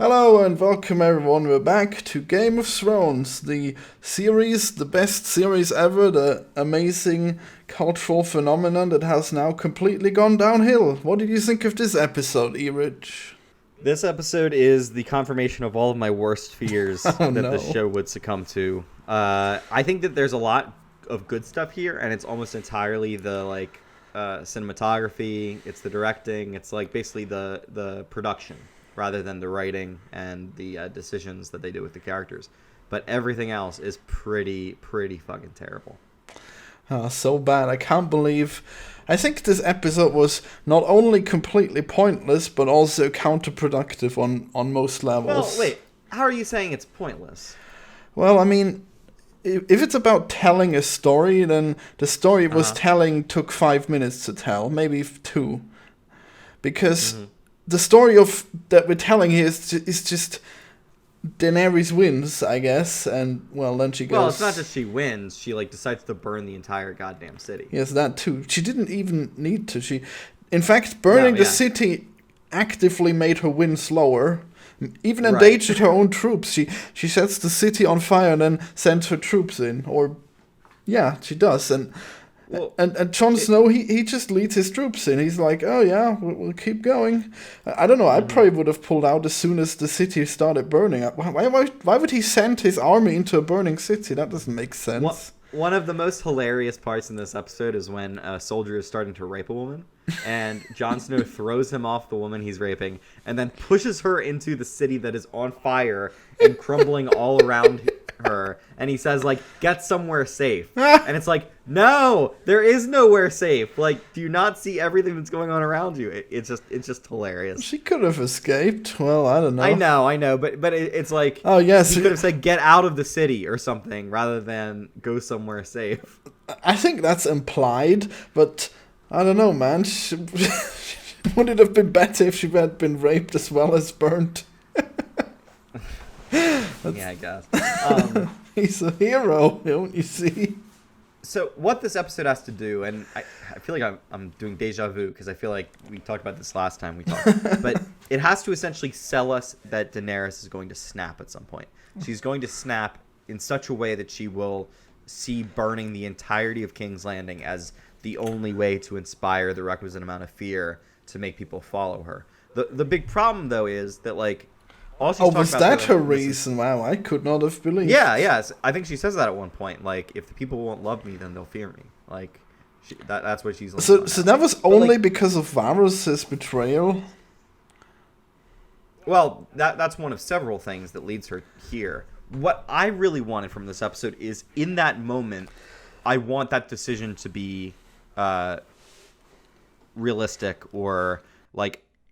Hello and welcome everyone, we're back to Game of Thrones, the series, the best series ever, the amazing cultural phenomenon that has now completely gone downhill. What did you think of this episode, Erich? This episode is the confirmation of all of my worst fears that no. the show would succumb to. I think that there's a lot of good stuff here, and it's almost entirely the cinematography, it's the directing, it's like basically the production, rather than the writing and the decisions that they do with the characters. But everything else is pretty fucking terrible. So bad. I can't believe... I think this episode was not only completely pointless, but also counterproductive on most levels. Well, wait. How are you saying it's pointless? Well, I mean, if it's about telling a story, then the story it was telling took 5 minutes to tell, maybe 2. Because... the story that we're telling here is just Daenerys wins, I guess, and well, then she goes. Well, it's not just she wins; she decides to burn the entire goddamn city. Yes, that too. She didn't even need to. In fact, burning the city actively made her win slower. Even endangered her own troops. She sets the city on fire and then sends her troops in, she does, and. Well, and Jon Snow, he just leads his troops in. He's like, oh yeah, we'll keep going. I don't know, I probably would have pulled out as soon as the city started burning. Why would he send his army into a burning city? That doesn't make sense. One of the most hilarious parts in this episode is when a soldier is starting to rape a woman, and Jon Snow throws him off the woman he's raping, and then pushes her into the city that is on fire and crumbling all around her, and he says, get somewhere safe. And it's like, no, there is nowhere safe. Do you not see everything that's going on around you? It's just hilarious. She could have escaped. Well, I don't know. I know, but it's like, oh yes, he could have said get out of the city or something rather than go somewhere safe. I think that's implied, but I don't know, man. Would it have been better if she had been raped as well as burnt? Yeah, I guess. He's a hero, don't you see? So what this episode has to do, and I feel like I'm doing deja vu because I feel like we talked about this last time we talked, but it has to essentially sell us that Daenerys is going to snap at some point. She's going to snap in such a way that she will see burning the entirety of King's Landing as the only way to inspire the requisite amount of fear to make people follow her. The big problem, though, is that, all she's was that her reason? Wow, I could not have believed. Yeah. I think she says that at one point. If the people won't love me, then they'll fear me. That's what she's. So that was only because of Varys' betrayal. Well, that's one of several things that leads her here. What I really wanted from this episode is, in that moment, I want that decision to be realistic, or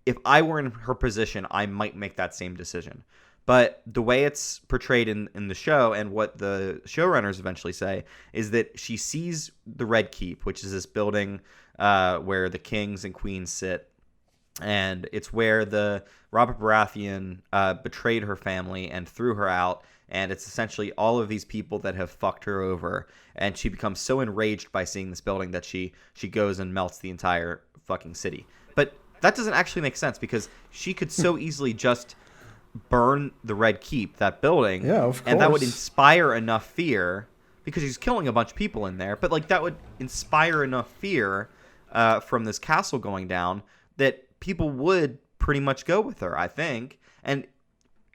if I were in her position, I might make that same decision. But the way it's portrayed in the show, and what the showrunners eventually say, is that she sees the Red Keep, which is this building where the kings and queens sit. And it's where the Robert Baratheon betrayed her family and threw her out. And it's essentially all of these people that have fucked her over. And she becomes so enraged by seeing this building that she goes and melts the entire fucking city. But that doesn't actually make sense, because she could so easily just burn the Red Keep, that building. Yeah, of course. And that would inspire enough fear, because she's killing a bunch of people in there. But that would inspire enough fear from this castle going down that people would pretty much go with her, I think. And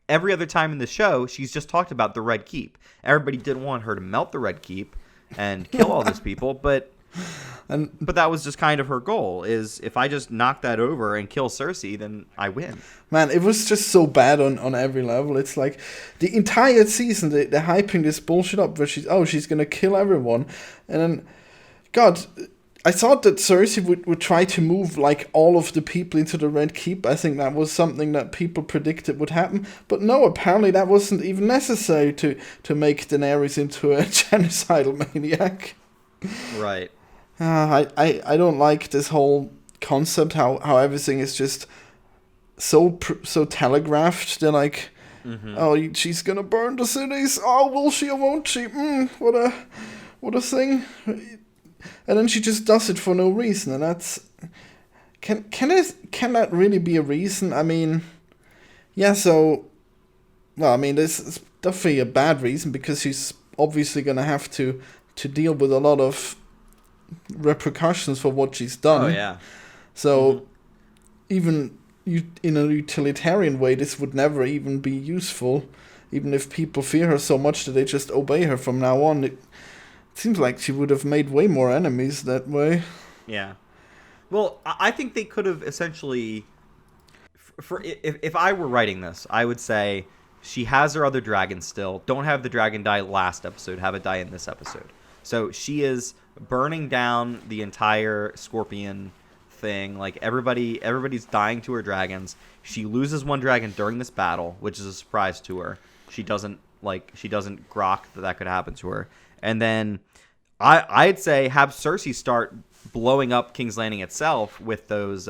every other time in the show, she's just talked about the Red Keep. Everybody didn't want her to melt the Red Keep and kill all those people, but that was just kind of her goal, is if I just knock that over and kill Cersei, then I win. Man, it was just so bad on every level. It's like the entire season, they're hyping this bullshit up where she's going to kill everyone. And then, God, I thought that Cersei would try to move all of the people into the Red Keep. I think that was something that people predicted would happen. But no, apparently that wasn't even necessary to make Daenerys into a genocidal maniac. Right. I don't like this whole concept, how everything is just so telegraphed. They're like, oh, she's gonna burn the cities. Oh, will she or won't she? What a thing. And then she just does it for no reason, and that's can that really be a reason? I mean, Yeah, so, well, I mean, this is definitely a bad reason because she's obviously going to have to deal with a lot of repercussions for what she's done. Oh, yeah. So, even in a utilitarian way, this would never even be useful. Even if people fear her so much that they just obey her from now on. It seems like she would have made way more enemies that way. Yeah. Well, I think they could have essentially... If I were writing this, I would say she has her other dragon still. Don't have the dragon die last episode. Have it die in this episode. So she is burning down the entire scorpion thing. Like everybody's dying to her dragons. She loses one dragon during this battle, which is a surprise to her. She doesn't grok that could happen to her. And then I'd say have Cersei start blowing up King's Landing itself with those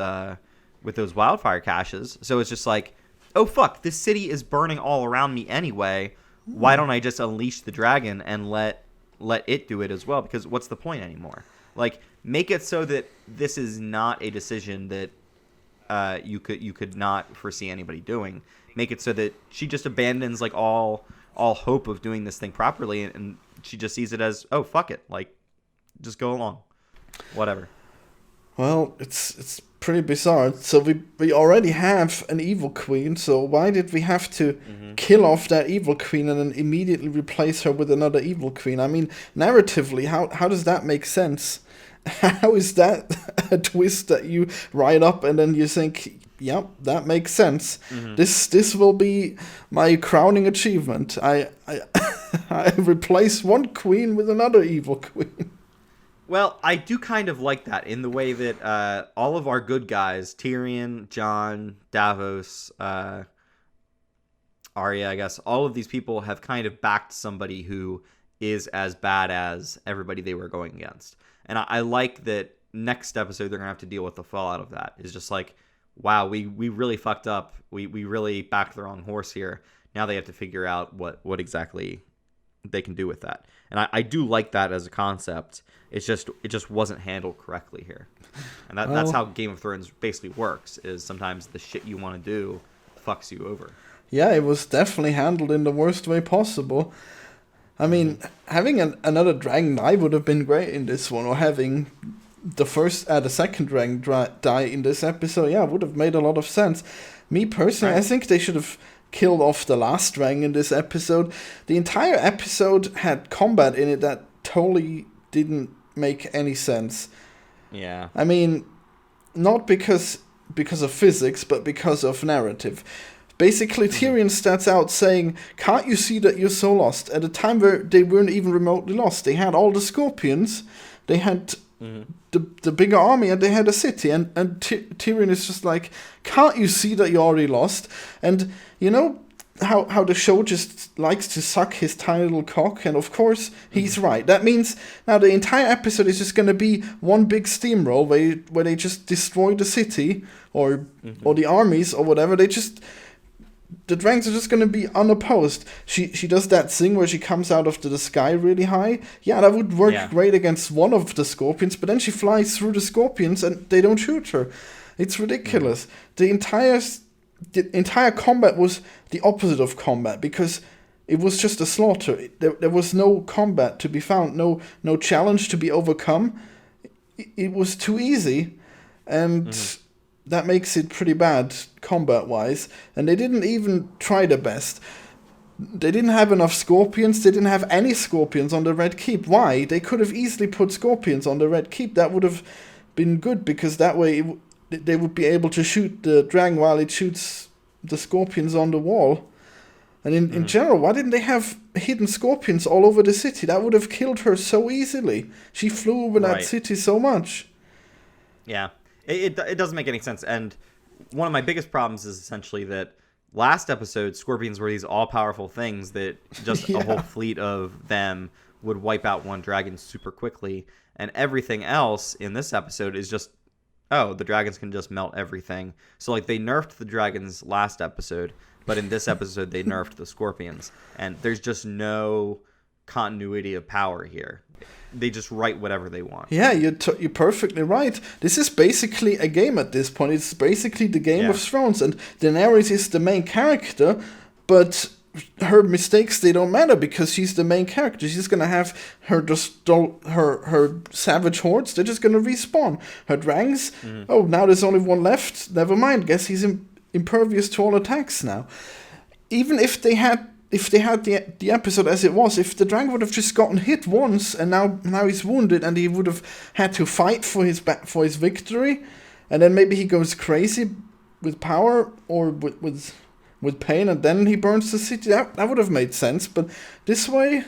wildfire caches. So it's just like, oh fuck, this city is burning all around me anyway. Why don't I just unleash the dragon and let it do it as well? Because what's the point anymore? Like, make it so that this is not a decision that you could not foresee anybody doing. Make it so that she just abandons like all hope of doing this thing properly, and she just sees it as, oh fuck it, like just go along, whatever. Well, it's pretty bizarre. So we already have an evil queen, so why did we have to kill off that evil queen and then immediately replace her with another evil queen? I mean, narratively, how does that make sense? How is that a twist that you write up and then you think, yep, that makes sense. This will be my crowning achievement. I replace one queen with another evil queen. Well, I do kind of like that in the way that all of our good guys, Tyrion, Jon, Davos, Arya, I guess, all of these people have kind of backed somebody who is as bad as everybody they were going against. And I like that next episode they're going to have to deal with the fallout of that. It's just like, wow, we really fucked up. We really backed the wrong horse here. Now they have to figure out what exactly they can do with that. And I do like that as a concept. It just wasn't handled correctly here. And that's how Game of Thrones basically works, is sometimes the shit you want to do fucks you over. Yeah, it was definitely handled in the worst way possible. I mean, having another dragon die would have been great in this one, or having the second dragon die in this episode, yeah, would have made a lot of sense. Me personally, right. I think they should have killed off the last dragon in this episode. The entire episode had combat in it that totally didn't make any sense. Yeah. I mean, not because of physics, but because of narrative. Basically, Tyrion starts out saying, can't you see that you're so lost? At a time where they weren't even remotely lost. They had all the scorpions, they had the bigger army, and they had a city. And Tyrion is just like, can't you see that you're already lost? And you know how the show just likes to suck his tiny little cock? And of course, he's right. That means now the entire episode is just going to be one big steamroll where they just destroy the city or the armies or whatever. The dragons are just going to be unopposed. She does that thing where she comes out of the sky really high. Yeah, that would work great against one of the scorpions, but then she flies through the scorpions and they don't shoot her. It's ridiculous. The entire combat was the opposite of combat because it was just a slaughter. There was no combat to be found, no challenge to be overcome. It was too easy, and that makes it pretty bad combat-wise. And they didn't even try their best. They didn't have enough scorpions. They didn't have any scorpions on the Red Keep. Why? They could have easily put scorpions on the Red Keep. That would have been good, because that way they would be able to shoot the dragon while it shoots the scorpions on the wall. And in general, why didn't they have hidden scorpions all over the city? That would have killed her so easily. She flew over that city so much. Yeah. It doesn't make any sense. And one of my biggest problems is essentially that last episode, scorpions were these all-powerful things that just a whole fleet of them would wipe out one dragon super quickly. And everything else in this episode is just, oh, the dragons can just melt everything. So, like, they nerfed the dragons last episode, but in this episode, they nerfed the scorpions. And there's just no continuity of power here. They just write whatever they want. Yeah, you're perfectly right. This is basically a game at this point. It's basically the Game of Thrones, and Daenerys is the main character, but her mistakes, they don't matter because she's the main character. She's gonna have her savage hordes. They're just gonna respawn. Her drangs. Oh, now there's only one left. Never mind. Guess he's impervious to all attacks now. Even if they had the episode as it was, if the Drang would have just gotten hit once and now he's wounded and he would have had to fight for his victory, and then maybe he goes crazy with power or with pain, and then he burns the city. That would have made sense. But this way,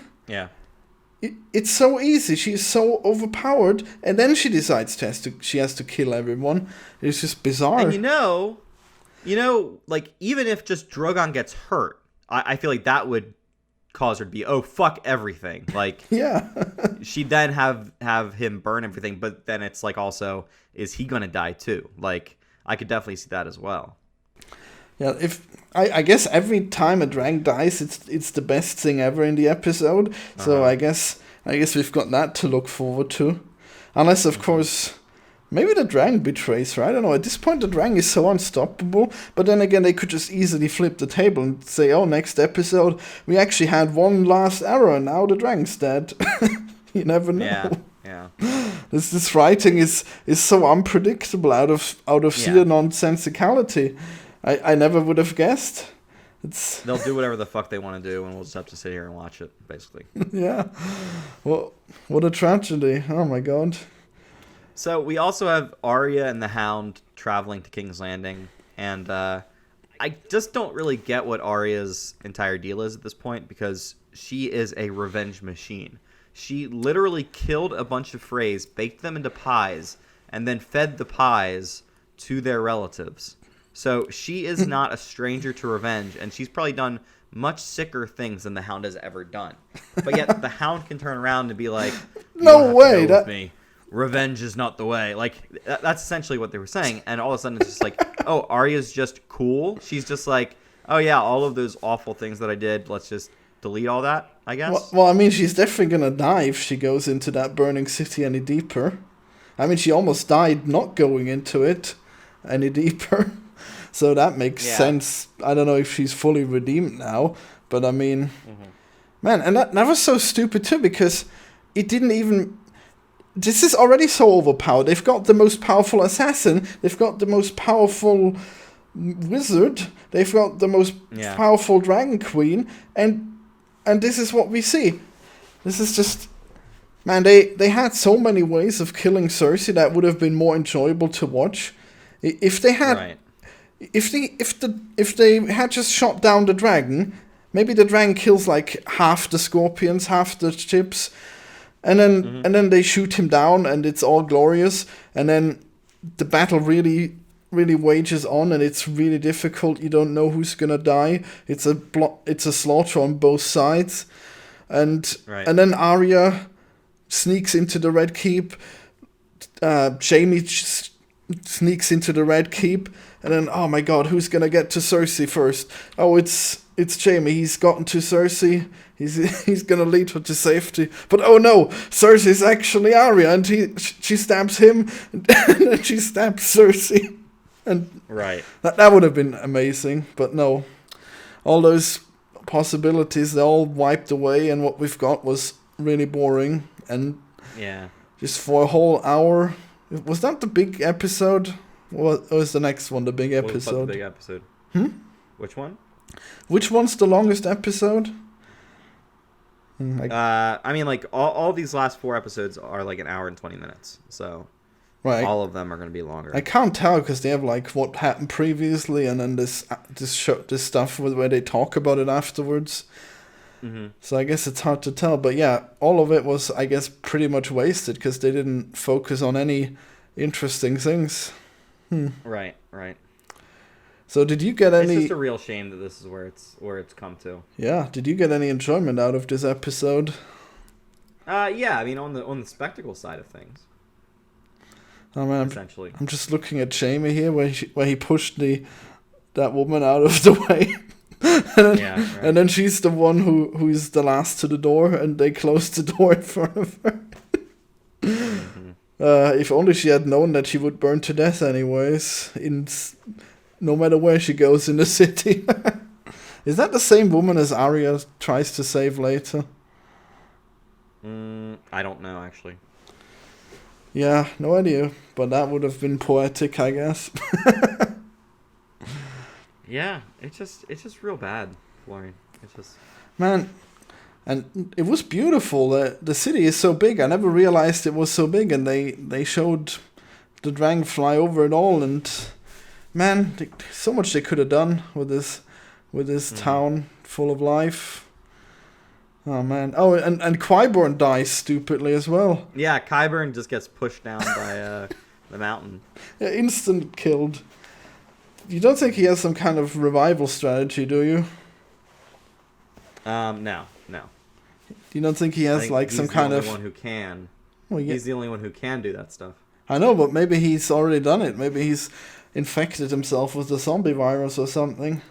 it's so easy. She's so overpowered, and then she decides she has to kill everyone. It's just bizarre. And you know, like even if just Drogon gets hurt, I feel like that would cause her to be, oh, fuck everything. Like, she'd then have him burn everything, but then it's like also, is he going to die too? Like, I could definitely see that as well. Yeah, I guess every time a Drang dies, it's the best thing ever in the episode. So I guess we've got that to look forward to. Unless, of course, maybe the Drang betrays her. I don't know. At this point, the Drang is so unstoppable. But then again, they could just easily flip the table and say, oh, next episode, we actually had one last arrow, and now the Drang's dead. You never know. Yeah. This writing is so unpredictable out of sheer nonsensicality. I never would have guessed. They'll do whatever the fuck they want to do, and we'll just have to sit here and watch it, basically. Yeah. Well, what a tragedy. Oh, my God. So we also have Arya and the Hound traveling to King's Landing, and I just don't really get what Arya's entire deal is at this point, because she is a revenge machine. She literally killed a bunch of Freys, baked them into pies, and then fed the pies to their relatives. So she is not a stranger to revenge, and she's probably done much sicker things than the Hound has ever done. But yet the Hound can turn around and be like, no way, with me. Revenge is not the way. Like, that's essentially what they were saying. And all of a sudden it's just like, oh, Arya's just cool. She's just like, oh yeah, all of those awful things that I did, let's just delete all that, I guess. Well, I mean, she's definitely gonna die if she goes into that burning city any deeper. I mean, she almost died not going into it any deeper. So that makes sense. I don't know if she's fully redeemed now, but I mean, man, and that was so stupid too, because it didn't even... This is already so overpowered. They've got the most powerful assassin, they've got the most powerful wizard, they've got the most powerful dragon queen, and this is what we see. This is just... Man, they had so many ways of killing Cersei that would have been more enjoyable to watch. If they had... Right. If they had just shot down the dragon, maybe the dragon kills like half the scorpions, half the ships, and then they shoot him down, and it's all glorious, and then the battle really wages on, and it's really difficult. You don't know who's gonna die. It's a slaughter on both sides, and then Arya sneaks into the Red Keep. Jaime sneaks into the Red Keep, and then, oh my God, who's gonna get to Cersei first? Oh, it's Jaime. He's gotten to Cersei. He's gonna lead her to safety. But oh no, Cersei's actually Arya, and she stabs him, and then she stabs Cersei. And that would have been amazing, but no. All those possibilities, they all wiped away, and what we've got was really boring. And just for a whole hour. Was that the big episode? Or was the next one the big episode? What was the big episode? Which one? Which one's the longest episode? I mean, like, all these last 4 episodes are like an hour and 20 minutes. So all of them are going to be longer. I can't tell because they have like what happened previously, and then this stuff where they talk about it afterwards. So I guess it's hard to tell, but yeah, all of it was, I guess, pretty much wasted because they didn't focus on any interesting things. Right. So did you get any... It's just a real shame that this is where it's come to. Yeah, did you get any enjoyment out of this episode? Yeah, I mean, on the spectacle side of things. Oh man, essentially. I'm just looking at Jaime here where he pushed that woman out of the way. And then she's the one who's the last to the door, and they close the door in front of her. If only she had known that she would burn to death anyways, no matter where she goes in the city. Is that the same woman as Arya tries to save later? I don't know, actually. Yeah, no idea. But that would have been poetic, I guess. Yeah, it's just real bad, Florian. It's just... Man, and it was beautiful. The city is so big. I never realized it was so big, and they showed the Drang fly over it all, and man, so much they could have done with this town full of life. Oh man. Oh, and Qyburn dies stupidly as well. Yeah, Qyburn just gets pushed down by the mountain. Yeah, instant killed. You don't think he has some kind of revival strategy, do you? No. You don't think he has like some kind of... He's the only one who can. Well, yeah. He's the only one who can do that stuff. I know, but maybe he's already done it. Maybe he's infected himself with the zombie virus or something.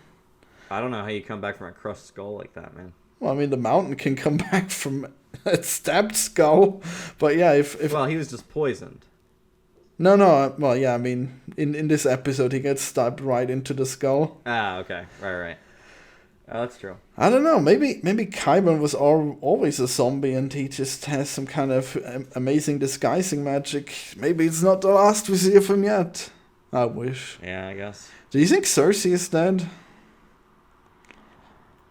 I don't know how you come back from a crushed skull like that, man. Well, I mean, the mountain can come back from a stabbed skull. But yeah, if... Well, he was just poisoned. No. Well, yeah, I mean, in this episode, he gets stabbed right into the skull. Ah, okay. Right. Oh, that's true. I don't know. Maybe Qyburn was always a zombie and he just has some kind of amazing disguising magic. Maybe it's not the last we see of him yet. I wish. Yeah, I guess. Do you think Cersei is dead?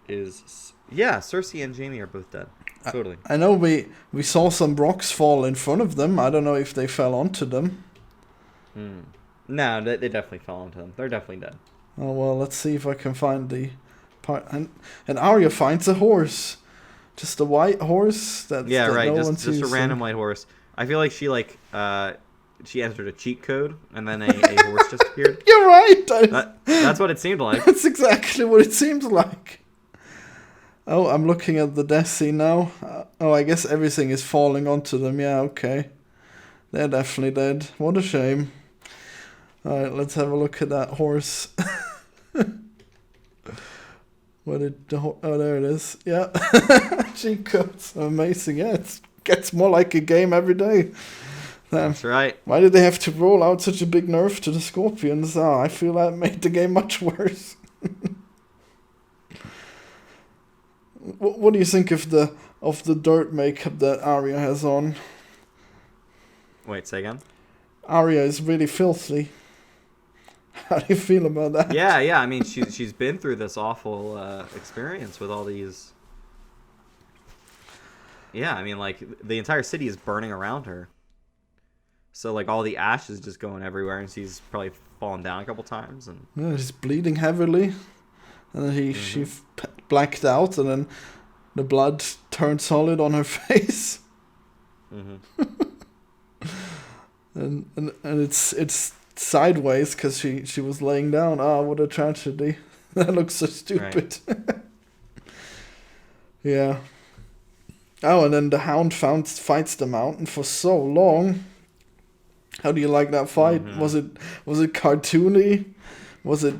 Yeah, Cersei and Jaime are both dead. Totally. I know we saw some rocks fall in front of them. I don't know if they fell onto them. No, they definitely fell onto them. They're definitely dead. Oh, well, let's see if I can find the part. And Arya finds a horse. Just a white horse that right. No just a random white horse. I feel like she entered a cheat code and then a horse just appeared. You're right. That's what it seemed like. That's exactly what it seems like. Oh, I'm looking at the death scene now. I guess everything is falling onto them. Yeah, okay. They're definitely dead. What a shame. Alright, let's have a look at that horse. Oh, there it is. Yeah. Cheat codes. Amazing. Yeah, it gets more like a game every day. That's right. Why did they have to roll out such a big nerf to the Scorpions? I feel that made the game much worse. What do you think of the dirt makeup that Arya has on? Wait, say again? Arya is really filthy. How do you feel about that? Yeah. I mean, she's been through this awful experience with all these. Yeah, I mean, like the entire city is burning around her. So like all the ash is just going everywhere, and she's probably fallen down a couple times, and yeah, she's bleeding heavily, and then she blacked out, and then the blood turned solid on her face. and it's sideways because she was laying down. What a tragedy. That looks so stupid. Right. Yeah. Oh, and then the Hound fights the Mountain for so long. How do you like that fight? Was it cartoony? Was it?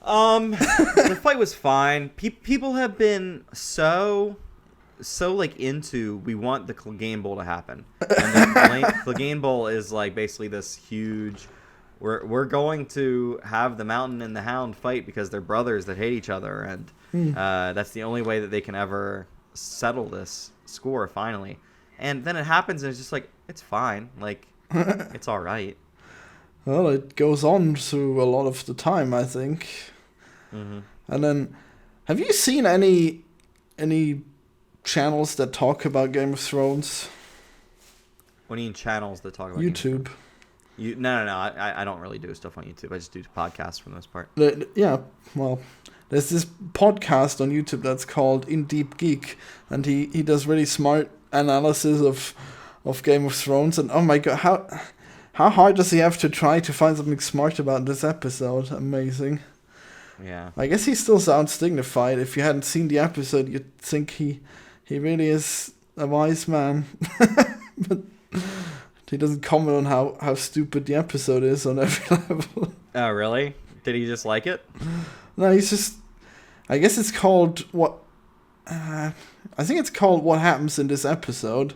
The fight was fine. People have been so like into, we want the Clegane Bowl to happen, and the Clegane Bowl is like basically this huge. We're going to have the Mountain and the Hound fight because they're brothers that hate each other, and that's the only way that they can ever settle this score finally. And then it happens, and it's just like, it's fine, like it's all right. Well, it goes on through a lot of the time, I think. And then, have you seen any channels that talk about Game of Thrones? What do you mean channels that talk about YouTube? No. I don't really do stuff on YouTube. I just do podcasts for the most part. Yeah, well, there's this podcast on YouTube that's called In Deep Geek, and he does really smart analysis of Game of Thrones. And oh my god, how hard does he have to try to find something smart about this episode? Amazing. Yeah. I guess he still sounds dignified. If you hadn't seen the episode, you'd think he really is a wise man. But he doesn't comment on how stupid the episode is on every level. Oh, really? Did he just like it? No, he's just... I guess it's called what. I think it's called What Happens in This Episode,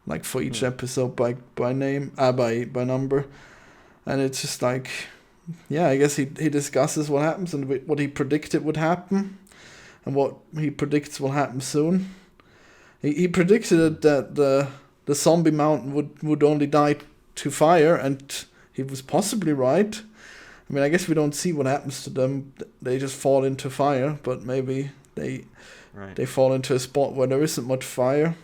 like for each episode by name, by number, and it's just like, yeah, I guess he discusses what happens and what he predicted would happen, and what he predicts will happen soon. He predicted that the zombie mountain would only die to fire, and he was possibly right. I mean, I guess we don't see what happens to them. They just fall into fire, but maybe they fall into a spot where there isn't much fire.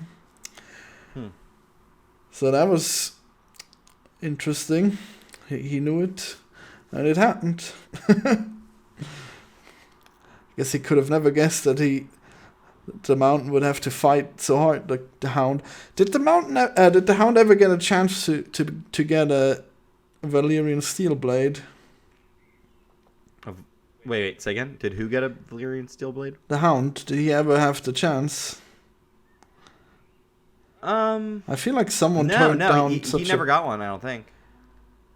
So that was interesting. He knew it, and it happened. I guess he could have never guessed that the mountain would have to fight so hard. Like the hound. Did the hound ever get a chance to get a Valyrian steel blade? Wait, say again? Did who get a Valyrian steel blade? The hound. Did he ever have the chance? I feel like someone turned down. He never got one. I don't think.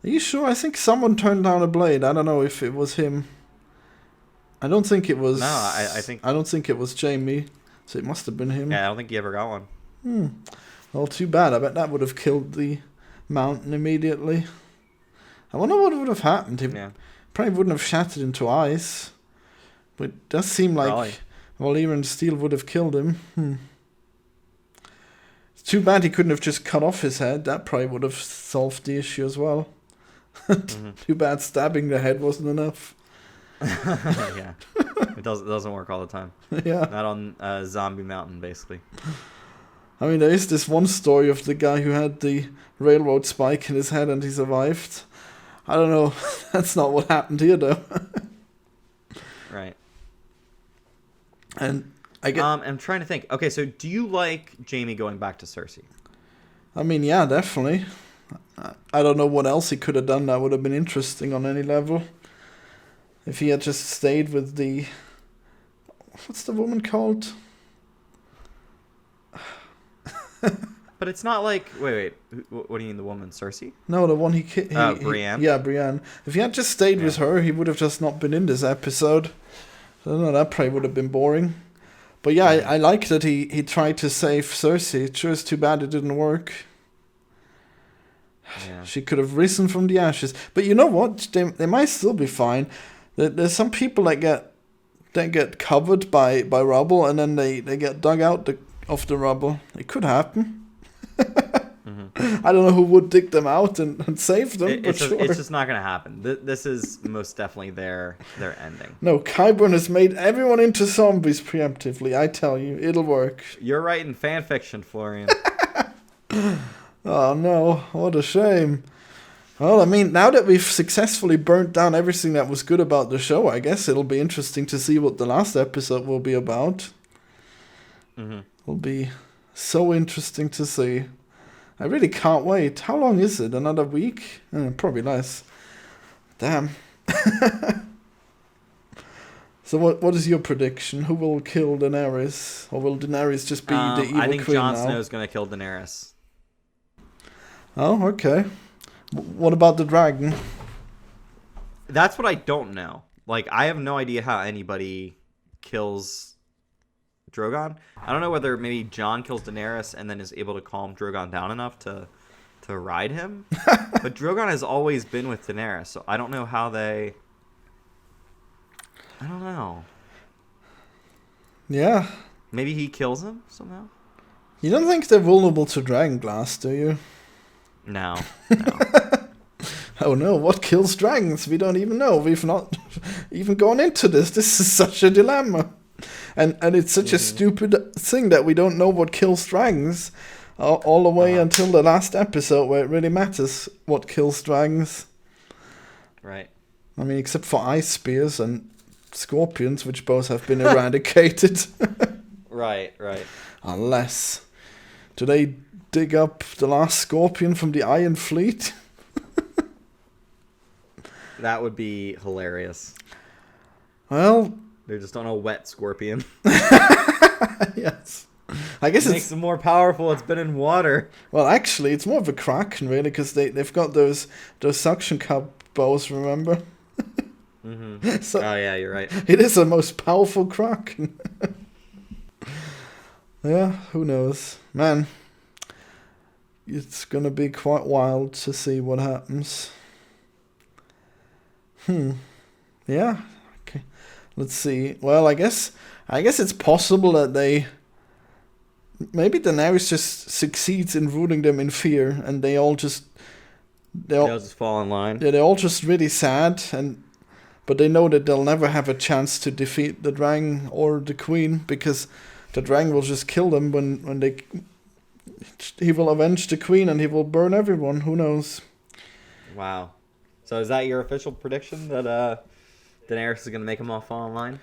Are you sure? I think someone turned down a blade. I don't know if it was him. I don't think it was. No, I think. I don't think it was Jamie. So it must have been him. Yeah, I don't think he ever got one. Well, too bad. I bet that would have killed the mountain immediately. I wonder what would have happened. He probably wouldn't have shattered into ice. But it does seem like Valyrian steel would have killed him. It's too bad he couldn't have just cut off his head. That probably would have solved the issue as well. Too bad stabbing the head wasn't enough. Yeah, it doesn't work all the time. Yeah, not on Zombie Mountain, basically. I mean, there is this one story of the guy who had the railroad spike in his head and he survived. I don't know. That's not what happened here, though. Right. And I'm trying to think. Okay, so do you like Jaime going back to Cersei? I mean, yeah, definitely. I don't know what else he could have done that would have been interesting on any level. If he had just stayed with the... What's the woman called? But it's not like... Wait. What do you mean, the woman? Cersei? No, the one Brienne? Yeah, Brienne. If he had just stayed with her, he would have just not been in this episode. I don't know, that probably would have been boring. But yeah, I like that he tried to save Cersei. It sure is too bad it didn't work. Yeah. She could have risen from the ashes. But you know what? They might still be fine. There's some people that get covered by rubble and then they get dug out of the rubble. It could happen. I don't know who would dig them out and save them. It's just not going to happen. This is most definitely their ending. No, Qyburn has made everyone into zombies preemptively. I tell you, it'll work. You're writing fan fiction, Florian. Oh no, what a shame. Well, I mean, now that we've successfully burnt down everything that was good about the show, I guess it'll be interesting to see what the last episode will be about. It'll be so interesting to see. I really can't wait. How long is it? Another week? Probably less. Damn. So what is your prediction? Who will kill Daenerys? Or will Daenerys just be the evil queen now? I think Jon Snow's going to kill Daenerys. Oh, okay. What about the dragon? That's what I don't know. Like, I have no idea how anybody kills Drogon. I don't know whether maybe Jon kills Daenerys and then is able to calm Drogon down enough to ride him. But Drogon has always been with Daenerys, so I don't know how they... I don't know. Yeah. Maybe he kills him somehow? You don't think they're vulnerable to dragon glass, do you? No. Oh no, what kills dragons? We don't even know. We've not even gone into this. This is such a dilemma. And it's such a stupid thing that we don't know what kills dragons all the way until the last episode where it really matters what kills dragons. Right. I mean, except for ice spears and scorpions, which both have been eradicated. Right. Unless... Do they dig up the last scorpion from the Iron Fleet? That would be hilarious. Well... They're just on a wet scorpion. Yes. I guess it makes them more powerful. It's been in water. Well, actually, it's more of a kraken, really, because they've got those suction cup bows, remember? Mm-hmm. So oh yeah, you're right. it is the most powerful Kraken. Yeah, who knows, man. It's gonna be quite wild to see what happens. Yeah. Okay. Let's see. Well, I guess it's possible that maybe Daenerys just succeeds in ruling them in fear, and they'll just fall in line. Yeah, they're all just really sad, but they know that they'll never have a chance to defeat the Dragon or the Queen, because the Dragon will just kill them when he will avenge the Queen and he will burn everyone. Who knows? Wow. So is that your official prediction that Daenerys is going to make them all fall in line?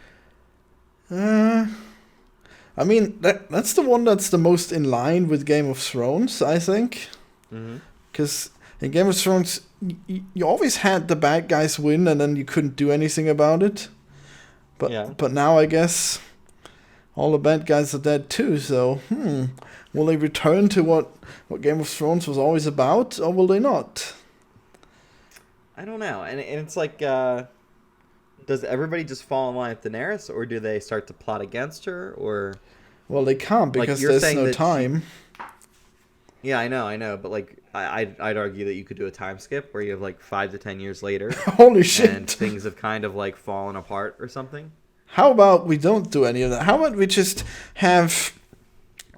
I mean, that's the one that's the most in line with Game of Thrones, I think. Because in Game of Thrones, you always had the bad guys win and then you couldn't do anything about it. But now I guess all the bad guys are dead too, so will they return to what Game of Thrones was always about, or will they not? I don't know. And it's like, does everybody just fall in line with Daenerys, or do they start to plot against her, or... Well, they can't, because there's no time. Yeah, I know, but like, I'd argue that you could do a time skip where you have like 5 to 10 years later. Holy shit! And things have kind of like fallen apart or something. How about we don't do any of that? How about we just have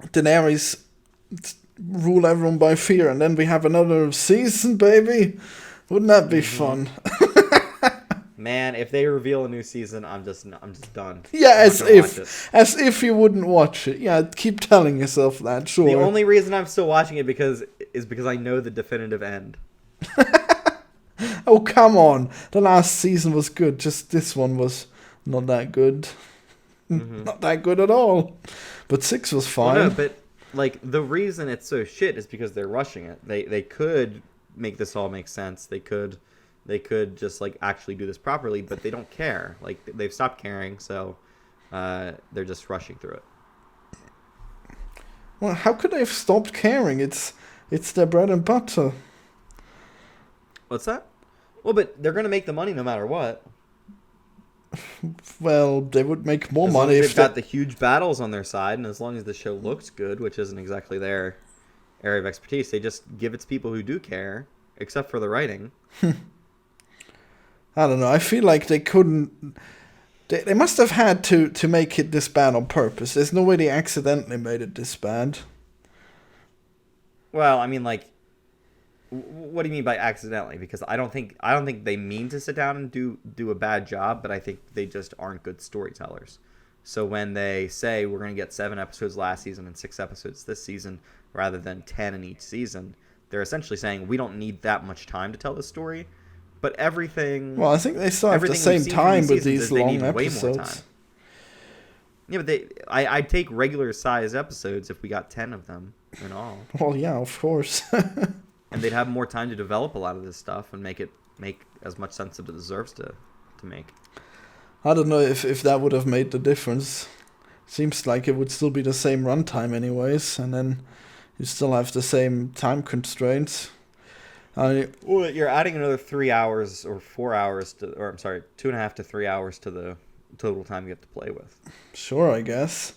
Daenerys rule everyone by fear, and then we have another season, baby? Wouldn't that be fun? Man, if they reveal a new season, I'm just done. Yeah, as if you wouldn't watch it. Yeah, keep telling yourself that. Sure. The only reason I'm still watching it is because I know the definitive end. Oh, come on! The last season was good. Just this one was not that good. Not that good at all. But 6 was fine. Well, no, but like the reason it's so shit is because they're rushing it. They could make this all make sense. They could just like actually do this properly, but they don't care. Like they've stopped caring, so they're just rushing through it. Well, how could they have stopped caring? It's their bread and butter. What's that? Well, but they're gonna make the money no matter what. Well, they would make more money if they've got the huge battles on their side, and as long as the show looks good, which isn't exactly their area of expertise, they just give it to people who do care, except for the writing. I don't know. I feel like they couldn't... They must have had to make it this bad on purpose. There's no way they accidentally made it this bad. Well, I mean, like... What do you mean by accidentally? Because I don't think they mean to sit down and do a bad job, but I think they just aren't good storytellers. So when they say we're going to get 7 episodes last season and 6 episodes this season rather than 10 in each season, they're essentially saying we don't need that much time to tell the story. But everything... Well, I think they still have the same time with these long episodes. Yeah, but I'd take regular size episodes if we got 10 of them in all. Well, yeah, of course. And they'd have more time to develop a lot of this stuff and make as much sense as it deserves to make. I don't know if that would have made the difference. Seems like it would still be the same runtime anyways, and then you still have the same time constraints. Well, you're adding another 3 hours or 4 hours 2.5 to 3 hours to the total time you have to play with. Sure, I guess.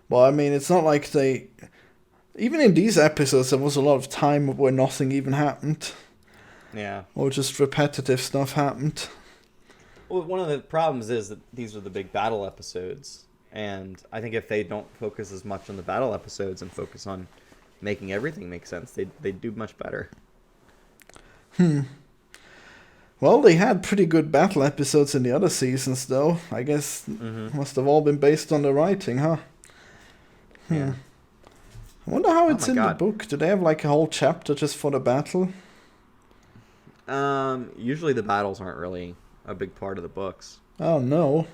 Well, I mean, it's not like they... Even in these episodes, there was a lot of time where nothing even happened. Yeah. Or just repetitive stuff happened. Well, one of the problems is that these are the big battle episodes. And I think if they don't focus as much on the battle episodes and focus on making everything make sense, they'd do much better. Well, they had pretty good battle episodes in the other seasons, though. I guess must have all been based on the writing, huh? Yeah. I wonder how it's in the book. Do they have like a whole chapter just for the battle? Usually the battles aren't really a big part of the books. Oh, no.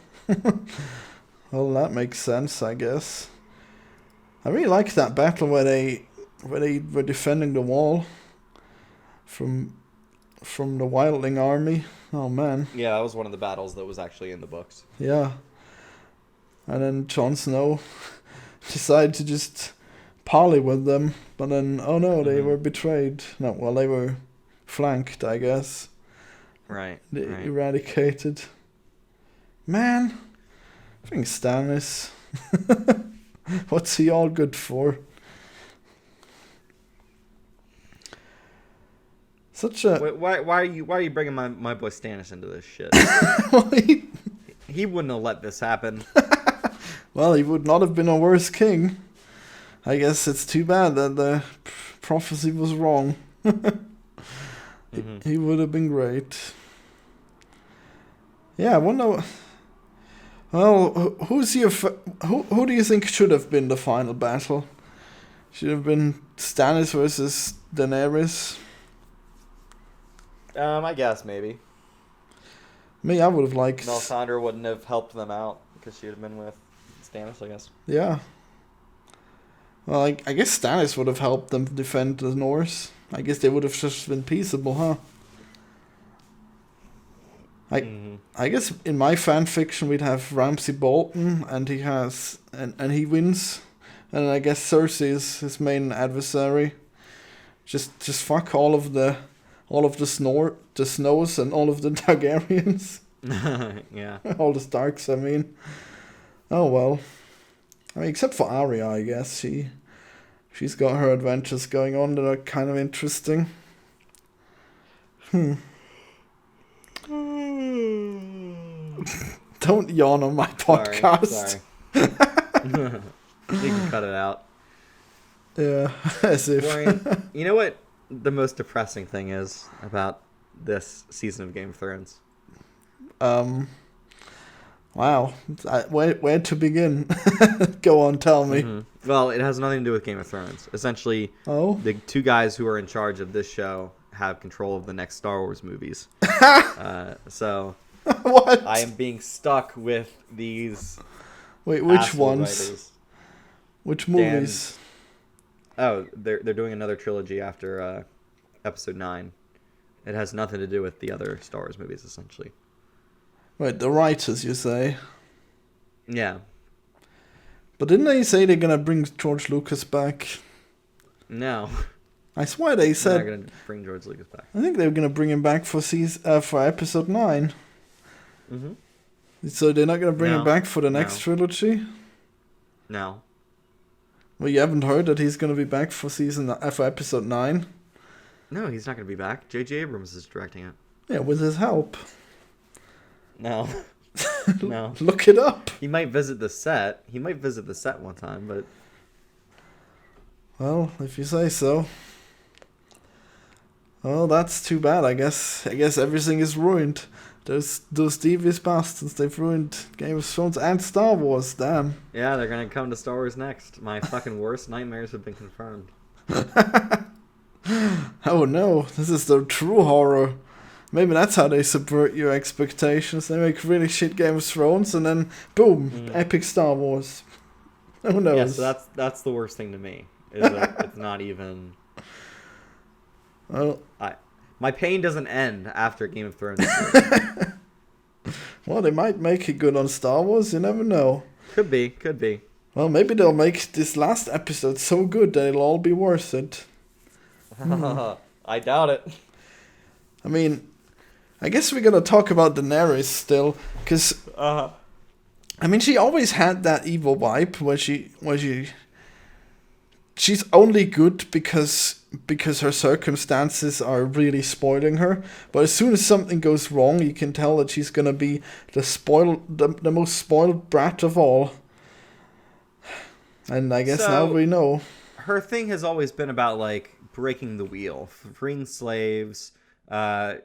Well, that makes sense, I guess. I really liked that battle where they were defending the wall from the Wildling army. Oh, man. Yeah, that was one of the battles that was actually in the books. Yeah. And then Jon Snow decided to just parley with them, but then, oh no, they were betrayed. No, well, they were flanked, I guess. Right. Eradicated. Man, I think Stannis. What's he all good for? Such a... Wait, why are you bringing my boy Stannis into this shit? He wouldn't have let this happen. Well, he would not have been a worse king. I guess it's too bad that the prophecy was wrong. He would have been great. Yeah, I wonder... Well, who do you think should have been the final battle? Should have been Stannis versus Daenerys? I guess maybe. Me, I would have liked... Melisandre wouldn't have helped them out because she would have been with Stannis, I guess. Yeah. Well, I guess Stannis would have helped them defend the North. I guess they would have just been peaceable, huh? I guess in my fan fiction we'd have Ramsay Bolton and he wins, and I guess Cersei is his main adversary. Just fuck all of the Snows and all of the Targaryens. Yeah. All the Starks, I mean. Oh well. I mean, except for Arya, I guess she's got her adventures going on that are kind of interesting. Don't yawn on my podcast. Sorry. You can cut it out. Yeah, as if. Florian, you know what the most depressing thing is about this season of Game of Thrones? Wow. Where to begin? Go on, tell me. Mm-hmm. Well, it has nothing to do with Game of Thrones. Essentially, the two guys who are in charge of this show have control of the next Star Wars movies. So what? I am being stuck with these. Wait, which ones? Writers. Which movies? They're doing another trilogy after Episode 9. It has nothing to do with the other Star Wars movies, essentially. Wait, the writers, you say? Yeah. But didn't they say they're gonna bring George Lucas back? No. I swear they said they're not gonna bring George Lucas back. I think they were gonna bring him back for Episode 9. Mm-hmm. So they're not gonna bring him back for the next trilogy? No. Well, you haven't heard that he's gonna be back for Episode 9? No, he's not gonna be back. J.J. Abrams is directing it. Yeah, with his help. No. No. Look it up. He might visit the set. He might visit the set one time, but... Well, if you say so. Well, that's too bad, I guess. I guess everything is ruined. Those devious bastards, they've ruined Game of Thrones and Star Wars, damn. Yeah, they're gonna come to Star Wars next. My fucking worst nightmares have been confirmed. Oh no, this is the true horror. Maybe that's how they subvert your expectations. They make really shit Game of Thrones and then, boom, epic Star Wars. Who knows? Yeah, so that's the worst thing to me. Is that it's not even... Well... My pain doesn't end after Game of Thrones. Well, they might make it good on Star Wars, you never know. Could be. Well, maybe they'll make this last episode so good that it'll all be worth it. I doubt it. I mean, I guess we're gonna talk about Daenerys still, because I mean, she always had that evil vibe where she's only good because her circumstances are really spoiling her. But as soon as something goes wrong, you can tell that she's gonna be the most spoiled brat of all. And I guess now we know. Her thing has always been about like breaking the wheel, freeing slaves,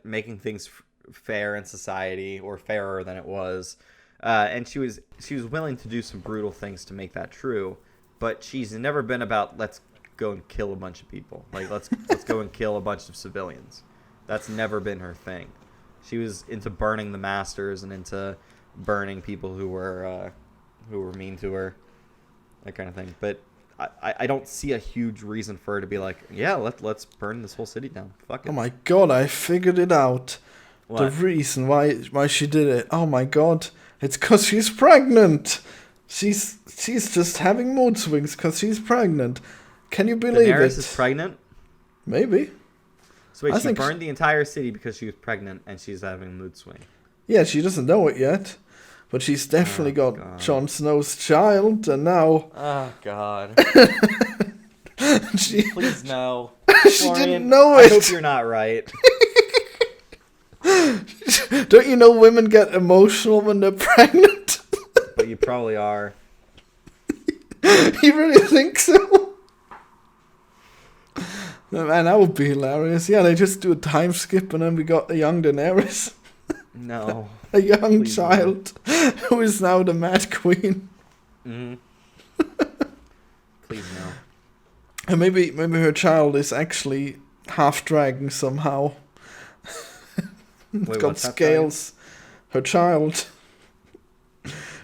making things fair in society, or fairer than it was, and she was willing to do some brutal things to make that true. But she's never been about let's go and kill a bunch of people, like let's go and kill a bunch of civilians. That's never been her thing. She was into burning the masters and into burning people who were mean to her, that kind of thing. But I don't see a huge reason for her to be like, yeah, let's burn this whole city down. Fuck it. Oh my god, I figured it out. What? The reason why she did it. Oh my god, it's because she's pregnant. She's just having mood swings because she's pregnant. Can you believe Daenerys it? is pregnant? Maybe. So wait, she burned the entire city because she was pregnant and she's having a mood swing. Yeah, she doesn't know it yet. But she's definitely got Jon Snow's child, and now... Oh, God. Please, no. She didn't know it. I hope you're not right. Don't you know women get emotional when they're pregnant? But you probably are. You really think so? Man, that would be hilarious. Yeah, they just do a time skip and then we got a young Daenerys. No. A young child who is now the Mad Queen. Mm-hmm. Please no. And maybe her child is actually half dragon somehow. It's got scales. Her child.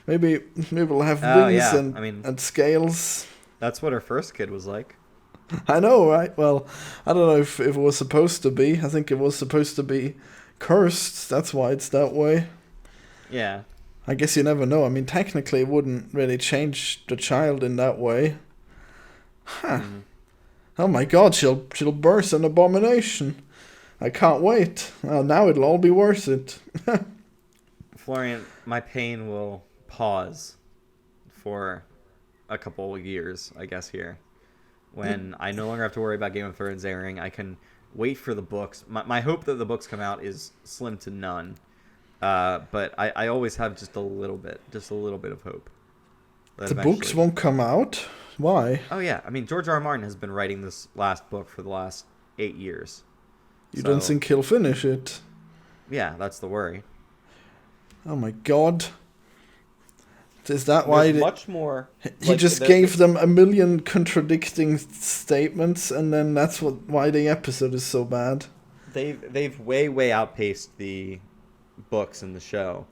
Maybe we'll have wings and scales. That's what her first kid was like. I know, right? Well, I don't know if it was supposed to be. I think it was supposed to be cursed. That's why it's that way. Yeah. I guess you never know. I mean, technically, it wouldn't really change the child in that way. Huh. Mm-hmm. Oh my God, she'll birth an abomination. I can't wait. Well, now it'll all be worth it. Florian, my pain will pause for a couple of years, I guess, here. When I no longer have to worry about Game of Thrones airing, I can wait for the books. My hope that the books come out is slim to none. But I always have just a little bit of hope. The books won't come out? Why? Oh, yeah. I mean, George R. R. Martin has been writing this last book for the last 8 years. You don't think he'll finish it? Yeah, that's the worry. Oh, my God. Is that why... much more... He just gave them a million contradicting statements, and then that's why the episode is so bad. They've way outpaced the books in the show,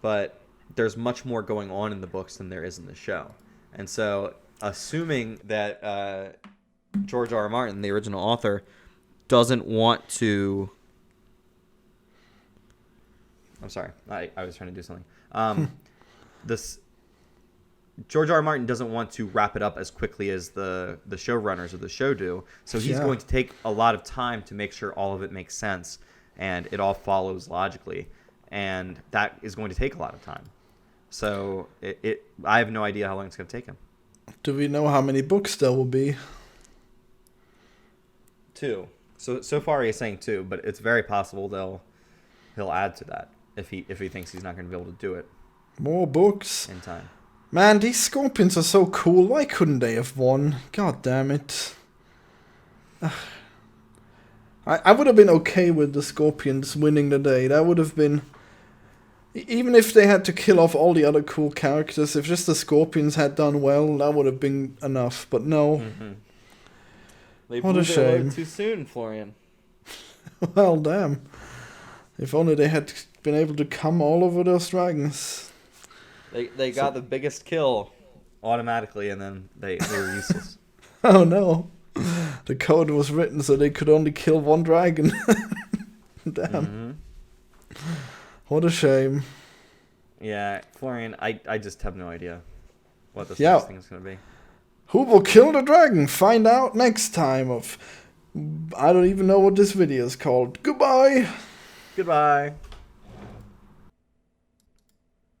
but there's much more going on in the books than there is in the show. And so, assuming that George R. R. Martin, the original author, doesn't want to... I'm sorry, I was trying to do something. George R. R. Martin doesn't want to wrap it up as quickly as the showrunners of the show do, so he's going to take a lot of time to make sure all of it makes sense and it all follows logically, and that is going to take a lot of time. So I have no idea how long it's going to take him. Do we know how many books there will be? 2. So far he's saying 2, but it's very possible he'll add to that if he thinks he's not going to be able to do it. More books in time. Man, these scorpions are so cool. Why couldn't they have won? God damn it. I would have been okay with the scorpions winning the day. That would have been... Even if they had to kill off all the other cool characters, if just the scorpions had done well, that would have been enough. But no. Mm-hmm. They what a shame. Too soon, Florian. Well, damn. If only they had been able to come all over those dragons. They got the biggest kill automatically, and then they were useless. Oh no. The code was written so they could only kill one dragon. Damn. Mm-hmm. What a shame. Yeah, Florian, I just have no idea what this next thing is going to be. Who will kill the dragon? Find out next time of... I don't even know what this video is called. Goodbye. Goodbye.